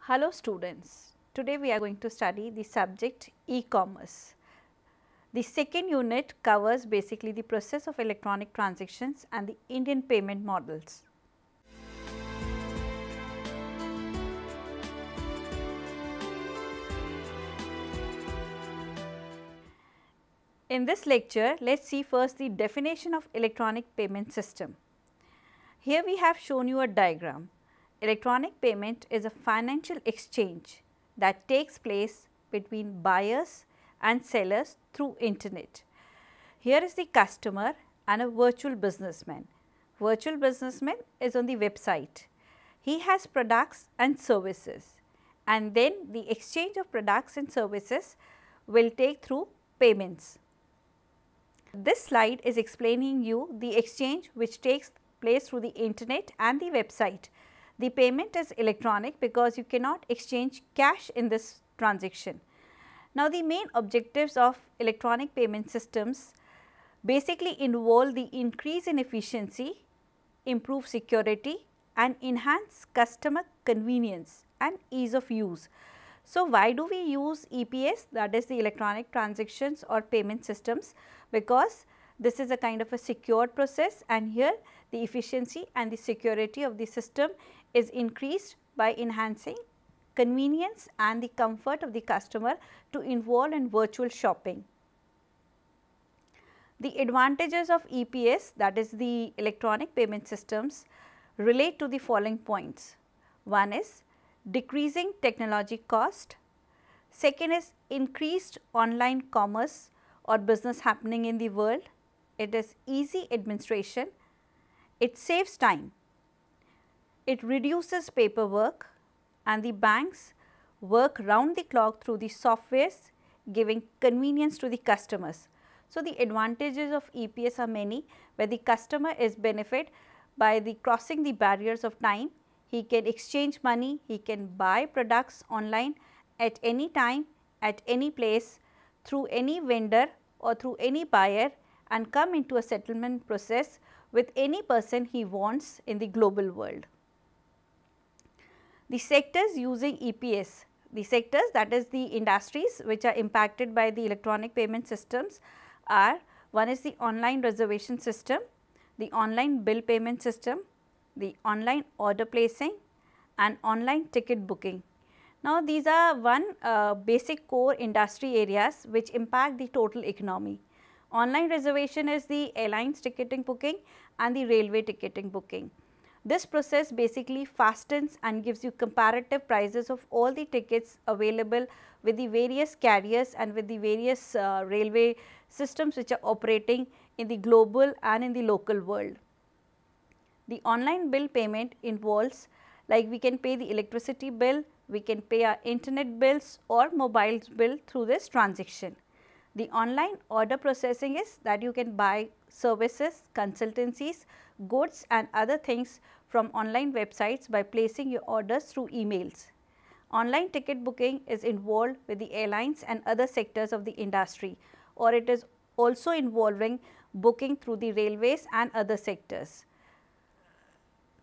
Hello students, today we are going to study the subject e-commerce. The second unit covers basically the process of electronic transactions and the Indian payment models. In this lecture, let us see first the definition of electronic payment system. Here we have shown you a diagram. Electronic payment is a financial exchange that takes place between buyers and sellers through internet. Here is the customer and a virtual businessman. Virtual businessman is on the website. He has products and services, and then the exchange of products and services will take through payments. This slide is explaining you the exchange which takes place through the internet and the website. The payment is electronic because you cannot exchange cash in this transaction. Now, the main objectives of electronic payment systems basically involve the increase in efficiency, improve security and enhance customer convenience and ease of use. So, why do we use EPS, that is the electronic transactions or payment systems? Because this is a kind of a secured process, and here the efficiency and the security of the system is increased by enhancing convenience and the comfort of the customer to involve in virtual shopping. The advantages of EPS, that is the electronic payment systems, relate to the following points. One is decreasing technology cost, second is increased online commerce or business happening in the world, it is easy administration, it saves time, it reduces paperwork, and the banks work round the clock through the softwares, giving convenience to the customers. So, the advantages of EPS are many, where the customer is benefit by the crossing the barriers of time. He can exchange money, he can buy products online at any time, at any place, through any vendor or through any buyer, and come into a settlement process with any person he wants in the global world. The sectors using EPS, the sectors, that is the industries which are impacted by the electronic payment systems are: one is the online reservation system, the online bill payment system, the online order placing and online ticket booking. Now, these are basic core industry areas which impact the total economy. Online reservation is the airlines ticketing booking and the railway ticketing booking. This process basically fastens and gives you comparative prices of all the tickets available with the various carriers and with the various railway systems which are operating in the global and in the local world. The online bill payment involves, like we can pay the electricity bill, we can pay our internet bills or mobile bill through this transaction. The online order processing is that you can buy services, consultancies, goods and other things from online websites by placing your orders through emails. Online ticket booking is involved with the airlines and other sectors of the industry, or it is also involving booking through the railways and other sectors.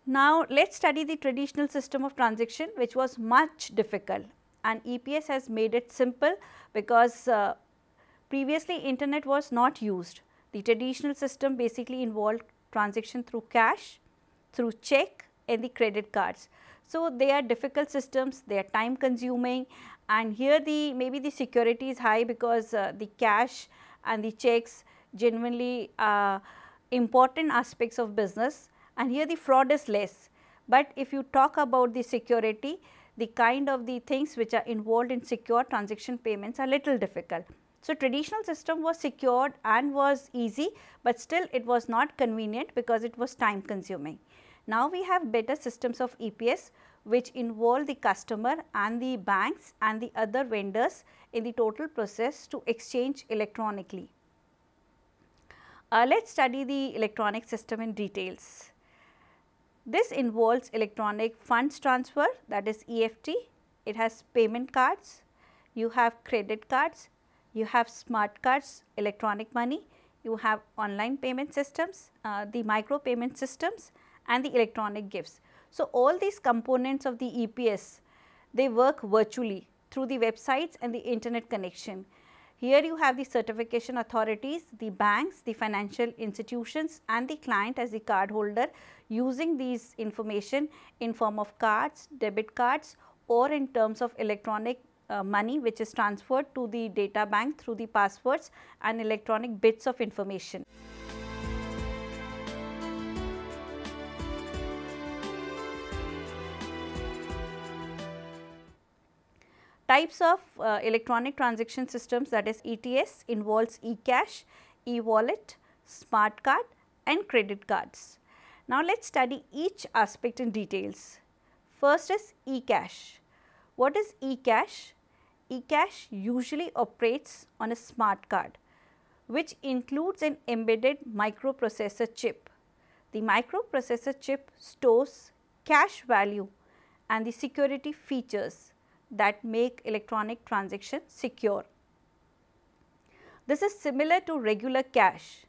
Now, let us study the traditional system of transaction, which was much difficult, and EPS has made it simple because previously internet was not used. The traditional system basically involved transaction through cash, through check and the credit cards. So, they are difficult systems, they are time consuming, and here maybe the security is high because the cash and the checks genuinely important aspects of business, and here the fraud is less. But if you talk about the security, the kind of the things which are involved in secure transaction payments are little difficult. So, traditional system was secured and was easy, but still it was not convenient because it was time consuming. Now, we have better systems of EPS which involve the customer and the banks and the other vendors in the total process to exchange electronically. Let us study the electronic system in details. This involves electronic funds transfer, that is EFT. It has payment cards, you have credit cards, you have smart cards, electronic money, you have online payment systems, the micro payment systems and the electronic gifts. So, all these components of the EPS, They work virtually through the websites and the internet connection. Here you have the certification authorities, the banks, the financial institutions and the client as the cardholder using these information in form of cards, debit cards or in terms of electronic money which is transferred to the data bank through the passwords and electronic bits of information. Types of electronic transaction systems, that is ETS, involves e-cash, e-wallet, smart card and credit cards. Now, let us study each aspect in details. First is e-cash. What is e-cash? E-cash usually operates on a smart card which includes an embedded microprocessor chip. The microprocessor chip stores cash value and the security features that make electronic transactions secure. This is similar to regular cash.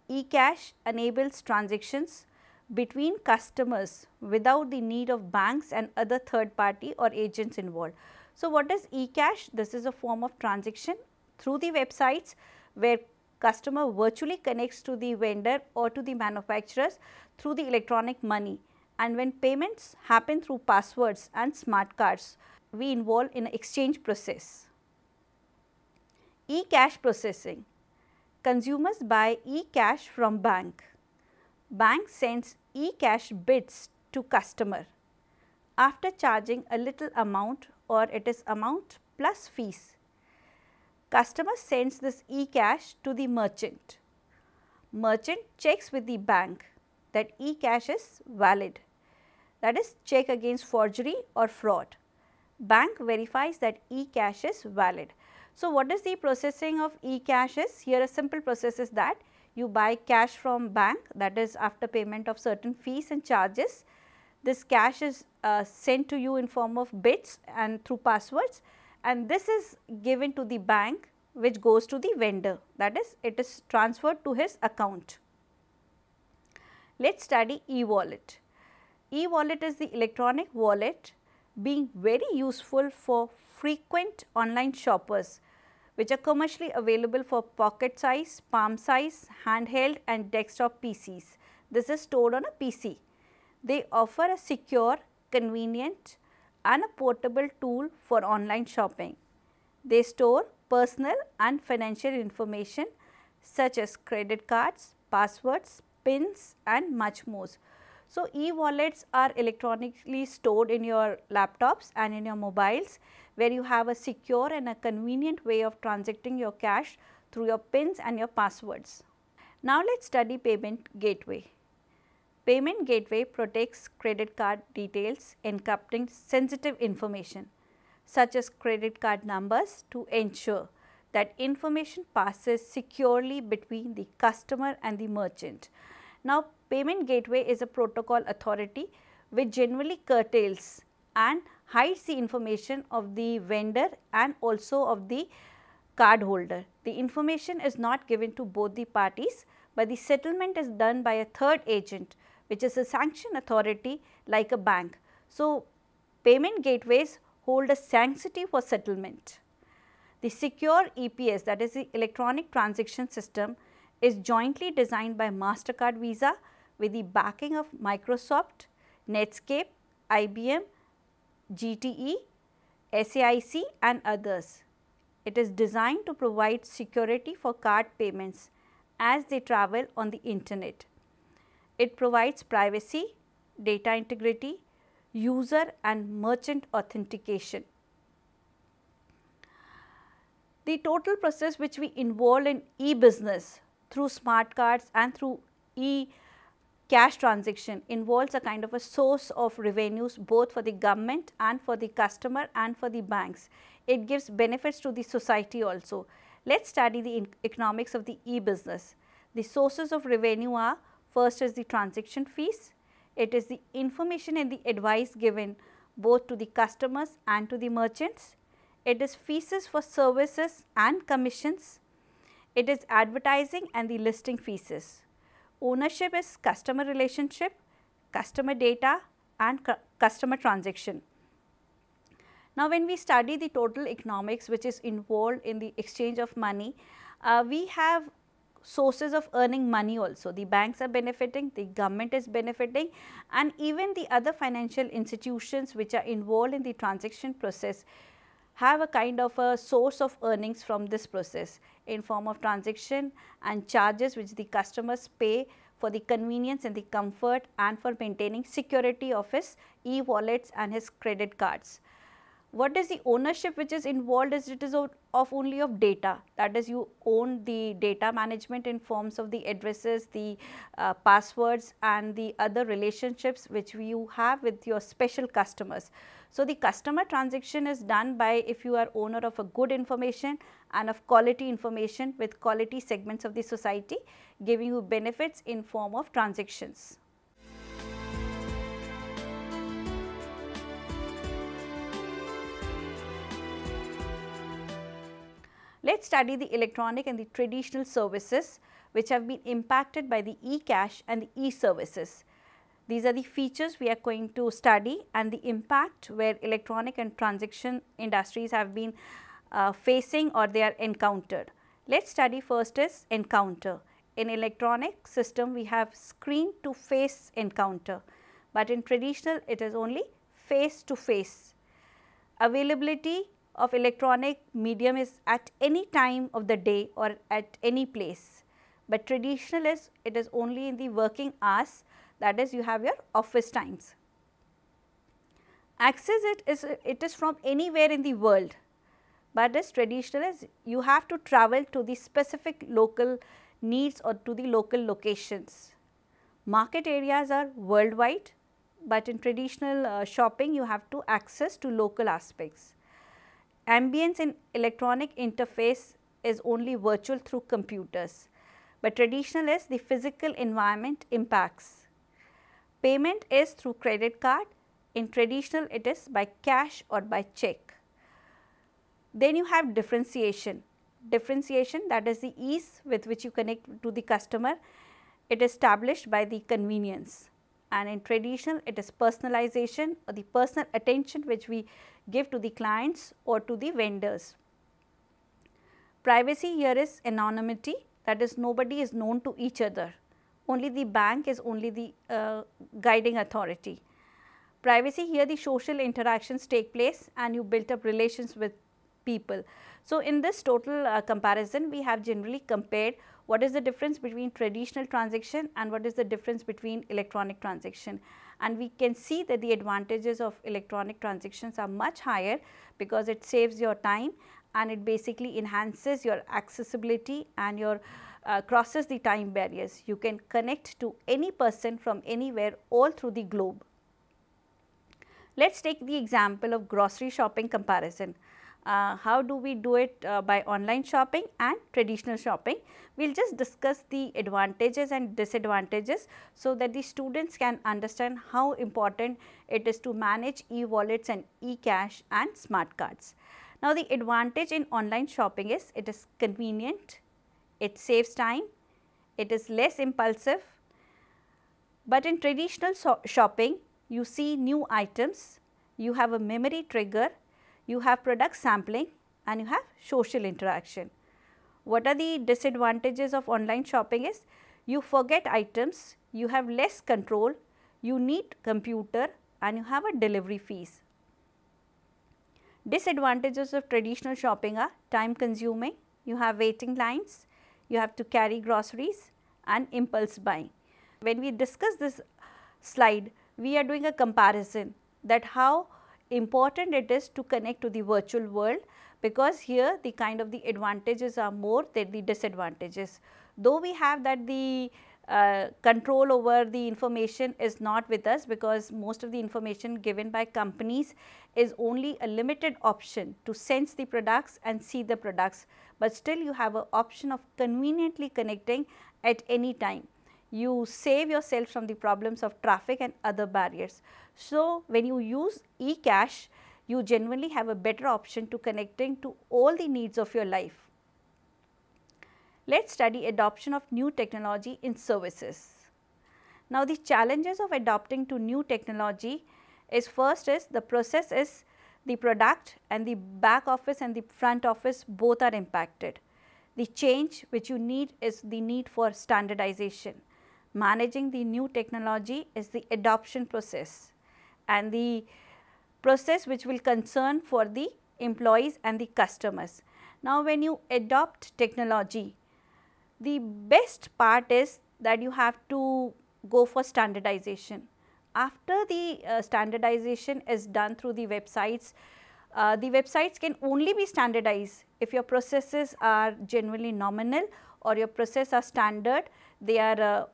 E-cash enables transactions between customers without the need of banks and other third party or agents involved. So, what is e-cash? This is a form of transaction through the websites where customer virtually connects to the vendor or to the manufacturers through the electronic money, and when payments happen through passwords and smart cards, we involve in an exchange process. E-cash processing. Consumers buy e-cash from bank. Bank sends e-cash bits to customer after charging a little amount, or it is amount plus fees. Customer sends this e-cash to the merchant. Merchant checks with the bank that e-cash is valid, that is check against forgery or fraud. Bank verifies that e-cash is valid. So, what is the processing of e-cash is? Here a simple process is that you buy cash from bank, that is after payment of certain fees and charges. This cash is sent to you in form of bits and through passwords, and this is given to the bank which goes to the vendor, that is it is transferred to his account. Let us study e-wallet. E-wallet is the electronic wallet being very useful for frequent online shoppers which are commercially available for pocket size, palm size, handheld and desktop PCs. This is stored on a PC. They offer a secure, convenient and a portable tool for online shopping. They store personal and financial information such as credit cards, passwords, pins and much more. So, e-wallets are electronically stored in your laptops and in your mobiles, where you have a secure and a convenient way of transacting your cash through your pins and your passwords. Now, let us study payment gateway. Payment gateway protects credit card details, encrypting sensitive information such as credit card numbers to ensure that information passes securely between the customer and the merchant. Now, payment gateway is a protocol authority which generally curtails and hides the information of the vendor and also of the card holder. The information is not given to both the parties, but the settlement is done by a third agent which is a sanction authority like a bank. So, payment gateways hold a sanctity for settlement. The secure EPS, that is the electronic transaction system, is jointly designed by MasterCard Visa with the backing of Microsoft, Netscape, IBM, GTE, SAIC and others. It is designed to provide security for card payments as they travel on the internet. It provides privacy, data integrity, user and merchant authentication. The total process which we involve in e-business through smart cards and through e-cash transaction involves a kind of a source of revenues both for the government and for the customer and for the banks. It gives benefits to the society also. Let us study the economics of the e-business. The sources of revenue are: first is the transaction fees, it is the information and the advice given both to the customers and to the merchants, it is fees for services and commissions, it is advertising and the listing fees. Ownership is customer relationship, customer data and customer transaction. Now, when we study the total economics which is involved in the exchange of money, we have sources of earning money also. The banks are benefiting, the government is benefiting, and even the other financial institutions which are involved in the transaction process have a kind of a source of earnings from this process in form of transaction and charges which the customers pay for the convenience and the comfort and for maintaining security of his e-wallets and his credit cards. What is the ownership which is involved is it is of only of data, that is you own the data management in forms of the addresses, the passwords and the other relationships which you have with your special customers. So, the customer transaction is done by if you are owner of a good information and of quality information with quality segments of the society giving you benefits in form of transactions. Let us study the electronic and the traditional services which have been impacted by the e-cash and the e-services. These are the features we are going to study and the impact where electronic and transaction industries have been facing or they are encountered. Let us study first is encounter. In electronic system we have screen to face encounter, but in traditional it is only face to face. Availability of electronic medium is at any time of the day or at any place, but traditional is it is only in the working hours, that is you have your office times. Access it is from anywhere in the world, but as traditional is you have to travel to the specific local needs or to the local locations. Market areas are worldwide, but in traditional shopping you have to access to local aspects. Ambience in electronic interface is only virtual through computers, but traditional is the physical environment impacts. Payment is through credit card, in traditional it is by cash or by check. Then you have differentiation. Differentiation, that is the ease with which you connect to the customer, it is established by the convenience, and in traditional it is personalization or the personal attention which we give to the clients or to the vendors. Privacy here is anonymity, that is nobody is known to each other, only the bank is only the guiding authority. Privacy here the social interactions take place and you build up relations with people. So, in this total comparison we have generally compared what is the difference between traditional transaction and what is the difference between electronic transaction, and we can see that the advantages of electronic transactions are much higher because it saves your time and it basically enhances your accessibility and your crosses the time barriers. You can connect to any person from anywhere all through the globe. Let us take the example of grocery shopping comparison. How do we do it by online shopping and traditional shopping? We will just discuss the advantages and disadvantages so that the students can understand how important it is to manage e-wallets and e-cash and smart cards. Now, the advantage in online shopping is it is convenient, it saves time, it is less impulsive, but in traditional shopping you see new items, you have a memory trigger, you have product sampling and you have social interaction. What are the disadvantages of online shopping is you forget items, you have less control, you need computer and you have a delivery fees. Disadvantages of traditional shopping are time consuming, you have waiting lines, you have to carry groceries and impulse buying. When we discuss this slide, we are doing a comparison that how important it is to connect to the virtual world, because here the kind of the advantages are more than the disadvantages. Though we have that the control over the information is not with us, because most of the information given by companies is only a limited option to sense the products and see the products, but still you have an option of conveniently connecting at any time. You save yourself from the problems of traffic and other barriers. So, when you use e-cash, you genuinely have a better option to connecting to all the needs of your life. Let us study adoption of new technology in services. Now, the challenges of adopting to new technology is first is the process is the product and the back office and the front office both are impacted. The change which you need is the need for standardization. Managing the new technology is the adoption process and the process which will concern for the employees and the customers. Now, when you adopt technology, the best part is that you have to go for standardization. After the standardization is done through the websites can only be standardized if your processes are genuinely nominal or your process are standard, they are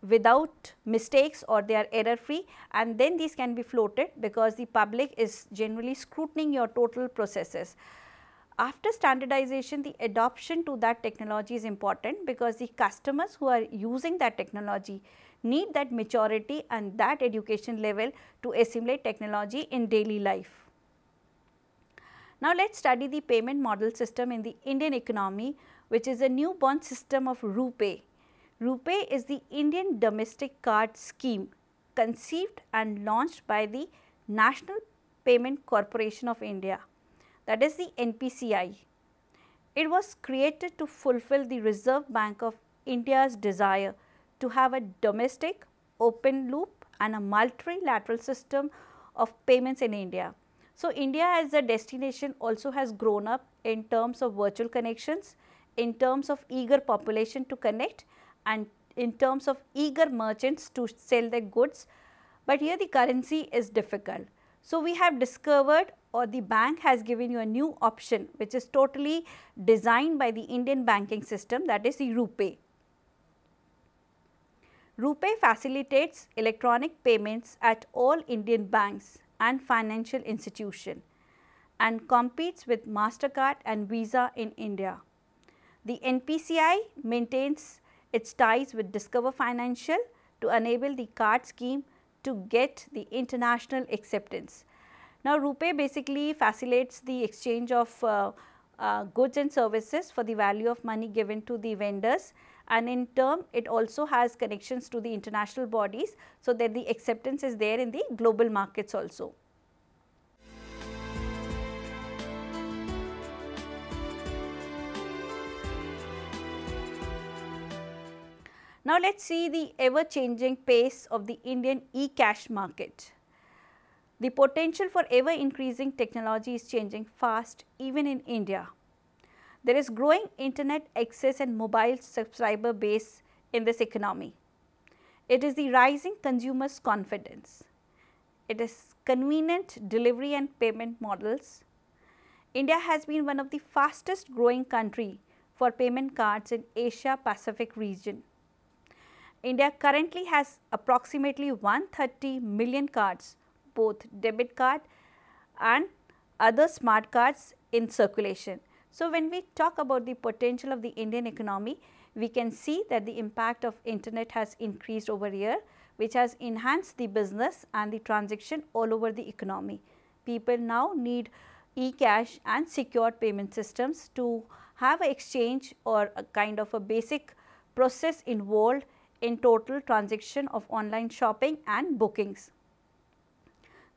without mistakes or they are error free, and then these can be floated because the public is generally scrutinizing your total processes. After standardization, the adoption to that technology is important because the customers who are using that technology need that maturity and that education level to assimilate technology in daily life. Now, let us study the payment model system in the Indian economy, which is a newborn system of RuPay. RuPay is the Indian domestic card scheme conceived and launched by the National Payment Corporation of India, that is the NPCI. It was created to fulfill the Reserve Bank of India's desire to have a domestic, open loop and a multilateral system of payments in India. So, India as a destination also has grown up in terms of virtual connections, in terms of eager population to connect and in terms of eager merchants to sell their goods, but here the currency is difficult. So, we have discovered or the bank has given you a new option which is totally designed by the Indian banking system, that is the RuPay. RuPay facilitates electronic payments at all Indian banks and financial institutions and competes with MasterCard and Visa in India. The NPCI maintains its ties with Discover Financial to enable the card scheme to get the international acceptance. Now, RuPay basically facilitates the exchange of goods and services for the value of money given to the vendors, and in turn it also has connections to the international bodies, so that the acceptance is there in the global markets also. Now, let us see the ever changing pace of the Indian e-cash market. The potential for ever increasing technology is changing fast even in India. There is growing internet access and mobile subscriber base in this economy. It is the rising consumers' confidence. It is convenient delivery and payment models. India has been one of the fastest growing country for payment cards in Asia Pacific region. India currently has approximately 130 million cards, both debit card and other smart cards in circulation. So, when we talk about the potential of the Indian economy, we can see that the impact of internet has increased over here, which has enhanced the business and the transaction all over the economy. People now need e-cash and secured payment systems to have an exchange or a kind of a basic process involved in total transaction of online shopping and bookings.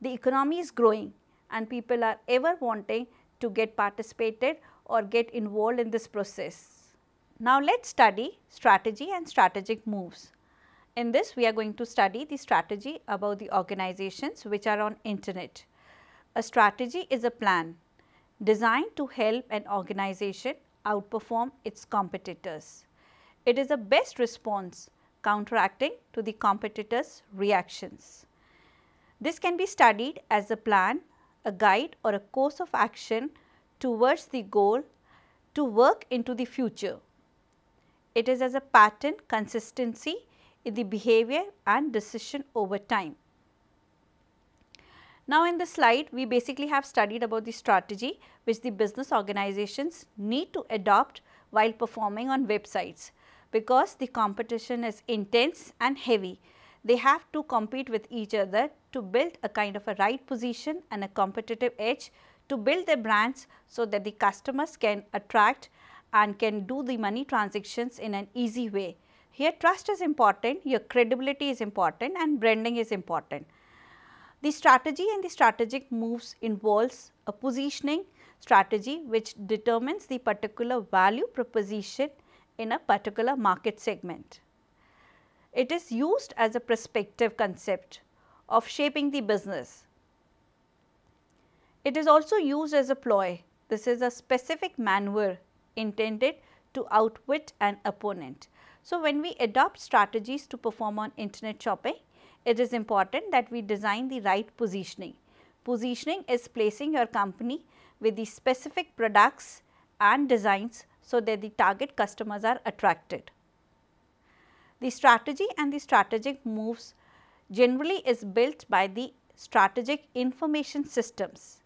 The economy is growing and people are ever wanting to get participated or get involved in this process. Now, let us study strategy and strategic moves. In this, we are going to study the strategy about the organizations which are on internet. A strategy is a plan designed to help an organization outperform its competitors. It is a best response counteracting to the competitors' reactions. This can be studied as a plan, a guide or a course of action towards the goal to work into the future. It is as a pattern consistency in the behavior and decision over time. Now, in the slide we basically have studied about the strategy which the business organizations need to adopt while performing on websites. Because the competition is intense and heavy, they have to compete with each other to build a kind of a right position and a competitive edge to build their brands, so that the customers can attract and can do the money transactions in an easy way. Here trust is important, your credibility is important and branding is important. The strategy and the strategic moves involves a positioning strategy which determines the particular value proposition in a particular market segment. It is used as a prospective concept of shaping the business. It is also used as a ploy. This is a specific maneuver intended to outwit an opponent. So, when we adopt strategies to perform on internet shopping, it is important that we design the right positioning. Positioning is placing your company with the specific products and designs so that the target customers are attracted. The strategy and the strategic moves generally is built by the strategic information systems.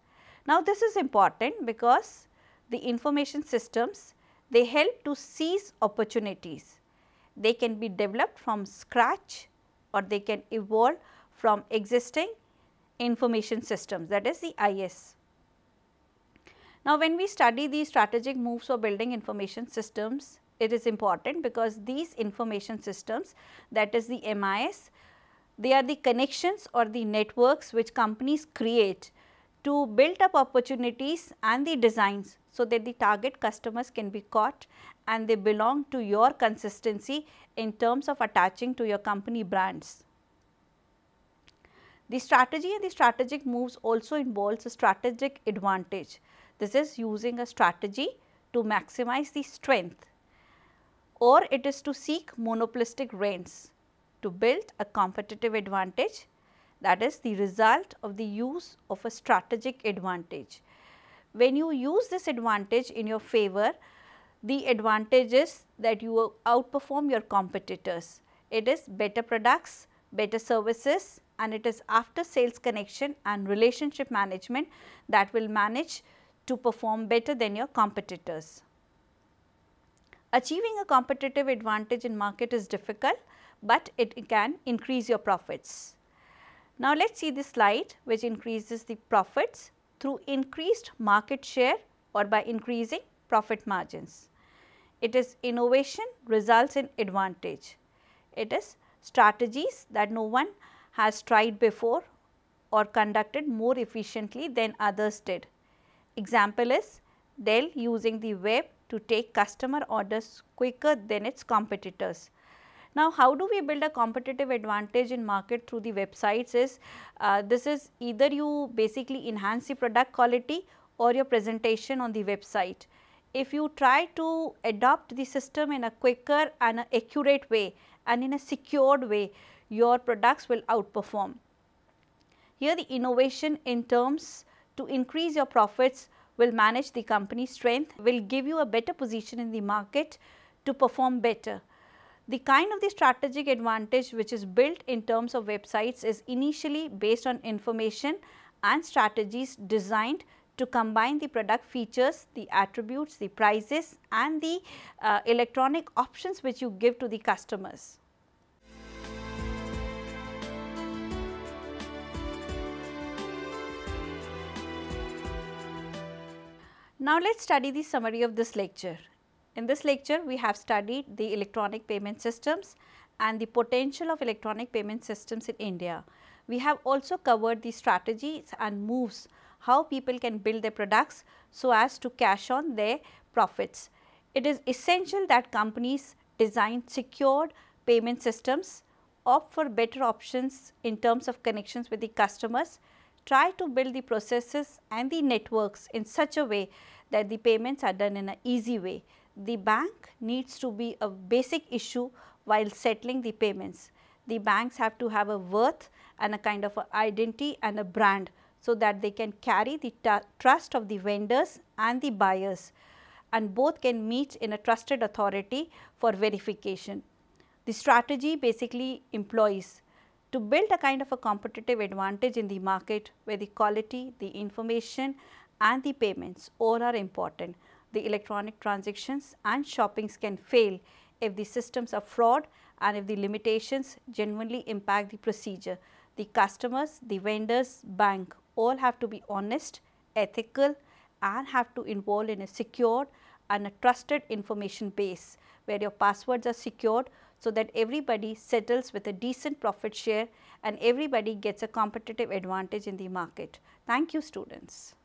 Now, this is important because the information systems, they help to seize opportunities. They can be developed from scratch or they can evolve from existing information systems, that is the IS. Now, when we study the strategic moves for building information systems, it is important because these information systems, that is the MIS, they are the connections or the networks which companies create to build up opportunities and the designs so that the target customers can be caught and they belong to your consistency in terms of attaching to your company brands. The strategy and the strategic moves also involves a strategic advantage. This is using a strategy to maximize the strength, or it is to seek monopolistic reigns to build a competitive advantage, that is the result of the use of a strategic advantage. When you use this advantage in your favor, the advantage is that you outperform your competitors. It is better products, better services, and it is after sales connection and relationship management that will manage to perform better than your competitors. Achieving a competitive advantage in market is difficult, but it can increase your profits. Now, let us see this slide which increases the profits through increased market share or by increasing profit margins. It is innovation results in advantage. It is strategies that no one has tried before or conducted more efficiently than others did. Example is Dell using the web to take customer orders quicker than its competitors. Now, how do we build a competitive advantage in market through the websites is, this is either you basically enhance the product quality or your presentation on the website. If you try to adopt the system in a quicker and accurate way and in a secured way, your products will outperform. Here the innovation in terms to increase your profits will manage the company's strength, will give you a better position in the market to perform better. The kind of the strategic advantage which is built in terms of websites is initially based on information and strategies designed to combine the product features, the attributes, the prices and the electronic options which you give to the customers. Now, let us study the summary of this lecture. In this lecture, we have studied the electronic payment systems and the potential of electronic payment systems in India. We have also covered the strategies and moves, how people can build their products so as to cash on their profits. It is essential that companies design secured payment systems, opt for better options in terms of connections with the customers, try to build the processes and the networks in such a way that the payments are done in an easy way. The bank needs to be a basic issue while settling the payments. The banks have to have a worth and a kind of a identity and a brand so that they can carry the trust of the vendors and the buyers, and both can meet in a trusted authority for verification. The strategy basically employs to build a kind of a competitive advantage in the market where the quality, the information and the payments all are important. The electronic transactions and shoppings can fail if the systems are flawed and if the limitations genuinely impact the procedure. The customers, the vendors, bank all have to be honest, ethical and have to involve in a secured and a trusted information base where your passwords are secured so that everybody settles with a decent profit share and everybody gets a competitive advantage in the market. Thank you, students.